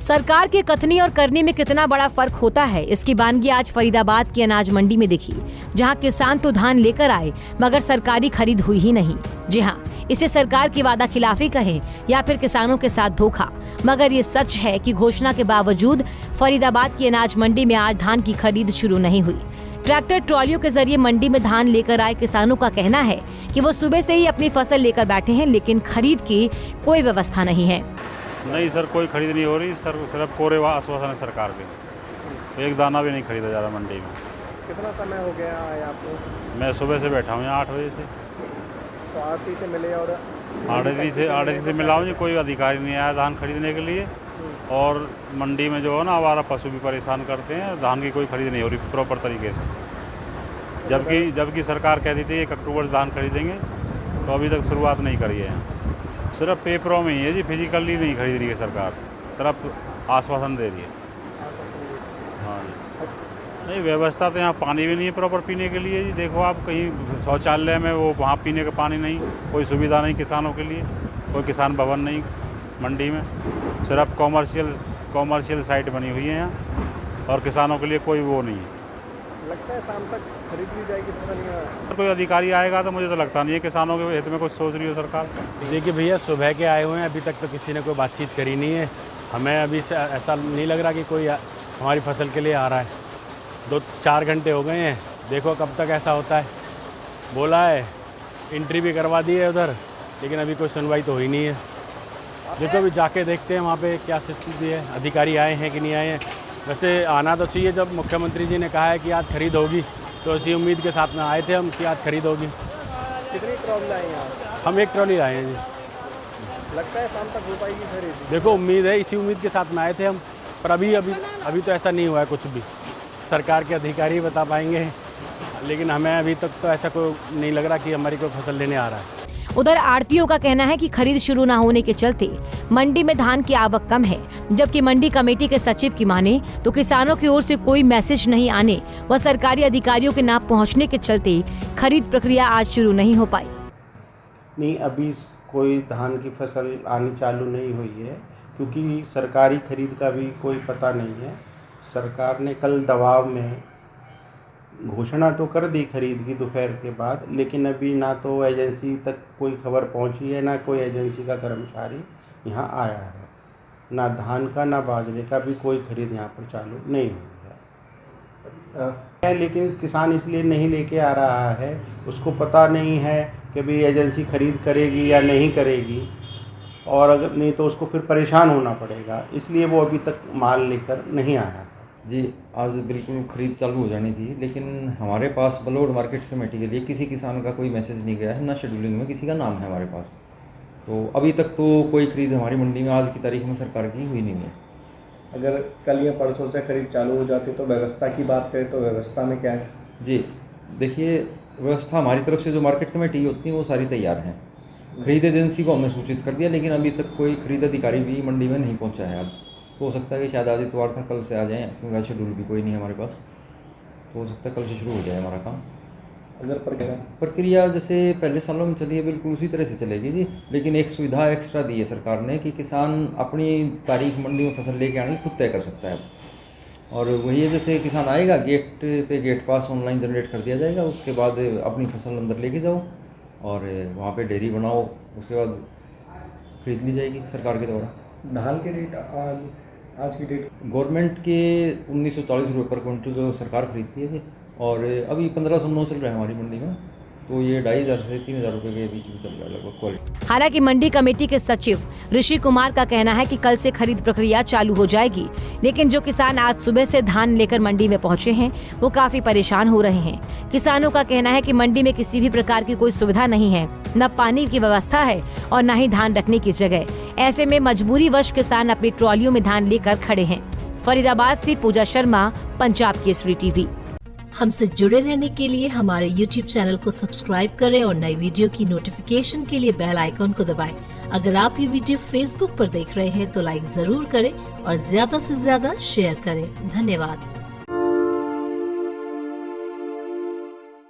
सरकार के कथनी और करनी में कितना बड़ा फर्क होता है, इसकी बानगी आज फरीदाबाद की अनाज मंडी में दिखी, जहां किसान तो धान लेकर आए मगर सरकारी खरीद हुई ही नहीं। जी हां, इसे सरकार की वादा खिलाफी कहें या फिर किसानों के साथ धोखा, मगर ये सच है कि घोषणा के बावजूद फरीदाबाद की अनाज मंडी में आज धान की खरीद शुरू नहीं हुई। ट्रैक्टर ट्रॉलियों के जरिए मंडी में धान लेकर आए किसानों का कहना है कि वो सुबह से ही अपनी फसल लेकर बैठे हैं, लेकिन खरीद की कोई व्यवस्था नहीं है। नहीं सर, कोई खरीद नहीं हो रही सर, सिर्फ कोरे आश्वासन है सरकार के। एक दाना भी नहीं खरीदा जा रहा मंडी में। कितना समय हो गया है आपको? मैं सुबह से बैठा हूँ यहाँ 8 बजे से। तो आरती से मिले और आरती से मिला हूँ जी, कोई अधिकारी नहीं आया धान खरीदने के लिए। और मंडी में जो है ना, आवारा पशु भी परेशान करते हैं। धान की कोई खरीद नहीं हो रही प्रॉपर तरीके से, जबकि सरकार कहती थी 1 अक्टूबर से धान खरीदेंगे, तो अभी तक शुरुआत नहीं करी है। सिर्फ पेपरों में ही है जी, फिजिकली नहीं खरीद रही है सरकार, सिर्फ आश्वासन दे रही है। हाँ जी, नहीं व्यवस्था तो यहाँ पानी भी नहीं है प्रॉपर पीने के लिए जी। देखो आप, कहीं शौचालय में वो वहाँ पीने का पानी नहीं, कोई सुविधा नहीं किसानों के लिए, कोई किसान भवन नहीं मंडी में। सिर्फ कॉमर्शियल साइट बनी हुई है यहाँ, और किसानों के लिए कोई वो नहीं है। लगता है शाम तक खरीद ली जाएगी, पता नहीं। कोई अधिकारी आएगा तो मुझे तो लगता नहीं है किसानों के हित में कुछ सोच रही हो सरकार। देखिए भैया, सुबह के आए हुए हैं, अभी तक तो किसी ने कोई बातचीत करी नहीं है। हमें अभी से ऐसा नहीं लग रहा कि कोई हमारी फसल के लिए आ रहा है। 2-4 घंटे हो गए हैं, देखो कब तक ऐसा होता है। बोला है, एंट्री भी करवा दी है उधर, लेकिन अभी कोई सुनवाई तो हुई नहीं है। देखो अभी जाके देखते हैं वहाँ पे क्या स्थिति है, अधिकारी आए हैं कि नहीं आए हैं। वैसे आना तो चाहिए, जब मुख्यमंत्री जी ने कहा है कि आज खरीद होगी, तो इसी उम्मीद के साथ में आए थे हम कि आज खरीद होगी। कितनी ट्रॉली लाए हैं आप? हम 1 ट्रॉली लाए हैं जी। लगता है शाम तक हो पाएगी खरीद? देखो उम्मीद है, इसी उम्मीद के साथ में आए थे हम, पर अभी तो ऐसा नहीं हुआ है कुछ भी। सरकार के अधिकारी बता पाएंगे, लेकिन हमें अभी तक तो ऐसा कोई नहीं लग रहा कि हमारी कोई फसल लेने आ रहा है। उधर आड़तियों का कहना है कि खरीद शुरू न होने के चलते मंडी में धान की आवक कम है, जबकि मंडी कमेटी के सचिव की माने तो किसानों की ओर से कोई मैसेज नहीं आने व सरकारी अधिकारियों के न पहुंचने के चलते खरीद प्रक्रिया आज शुरू नहीं हो पाई। नहीं, अभी कोई धान की फसल आनी चालू नहीं हुई है, क्योंकि सरकारी खरीद का भी कोई पता नहीं है। सरकार ने कल दबाव में घोषणा तो कर दी खरीद की दोपहर के बाद, लेकिन अभी ना तो एजेंसी तक कोई खबर पहुंची है, ना कोई एजेंसी का कर्मचारी यहाँ आया है। ना धान का ना बाजरे का भी कोई खरीद यहाँ पर चालू नहीं हुई है। लेकिन किसान इसलिए नहीं लेके आ रहा है, उसको पता नहीं है कि भाई एजेंसी खरीद करेगी या नहीं करेगी, और अगर नहीं तो उसको फिर परेशान होना पड़ेगा, इसलिए वो अभी तक माल लेकर नहीं आया जी। आज बिल्कुल खरीद चालू हो जानी थी, लेकिन हमारे पास बलोड मार्केट कमेटी के लिए किसी किसान का कोई मैसेज नहीं गया है, ना शेड्यूलिंग में किसी का नाम है हमारे पास। तो अभी तक तो कोई खरीद हमारी मंडी में आज की तारीख में सरकार की हुई नहीं है। अगर कल या परसों से खरीद चालू हो जाती तो व्यवस्था की बात करें तो व्यवस्था में क्या है? जी देखिए, व्यवस्था हमारी तरफ से जो मार्केट कमेटी होती है वो सारी तैयार हैं। खरीद एजेंसी को हमने सूचित कर दिया, लेकिन अभी तक कोई खरीद अधिकारी भी मंडी में नहीं पहुँचा है। आज तो हो सकता है कि शायद आज इतवार था, कल से आ जाएँ, क्योंकि आज शेड्यूल भी कोई नहीं है हमारे पास। तो हो सकता है कल से शुरू हो जाए हमारा काम। अगर प्रक्रिया जैसे पहले सालों में चली है बिल्कुल उसी तरह से चलेगी जी, लेकिन एक सुविधा एक्स्ट्रा दी है सरकार ने कि किसान अपनी तारीख मंडी में फसल लेके आने खुद तय कर सकता है। और वही है, जैसे किसान आएगा गेट पास ऑनलाइन जनरेट कर दिया जाएगा, उसके बाद अपनी फसल अंदर लेके जाओ और वहाँ पे डेयरी बनाओ, उसके बाद खरीद ली जाएगी सरकार के द्वारा। धान के रेट आज की डेट गवर्नमेंट के 1940 रुपये पर क्विंटल जो सरकार खरीदती है जी, और अभी 1509 चल रहा है हमारी मंडी में। तो ये 2500 से 3000 रुपये के बीच में चल रहा है लगभग क्वालिटी। हालांकि मंडी कमेटी के सचिव ऋषि कुमार का कहना है कि कल से खरीद प्रक्रिया चालू हो जाएगी, लेकिन जो किसान आज सुबह से धान लेकर मंडी में पहुंचे हैं वो काफी परेशान हो रहे हैं। किसानों का कहना है कि मंडी में किसी भी प्रकार की कोई सुविधा नहीं है, न पानी की व्यवस्था है और न ही धान रखने की जगह। ऐसे में मजबूरी वश किसान अपनी ट्रॉलियों में धान लेकर खड़े हैं। फरीदाबाद से पूजा शर्मा, पंजाब केसरी टीवी। हमसे जुड़े रहने के लिए हमारे YouTube चैनल को सब्सक्राइब करें और नई वीडियो की नोटिफिकेशन के लिए बेल आइकॉन को दबाएं। अगर आप ये वीडियो Facebook पर देख रहे हैं तो लाइक जरूर करें और ज्यादा से ज्यादा शेयर करें। धन्यवाद।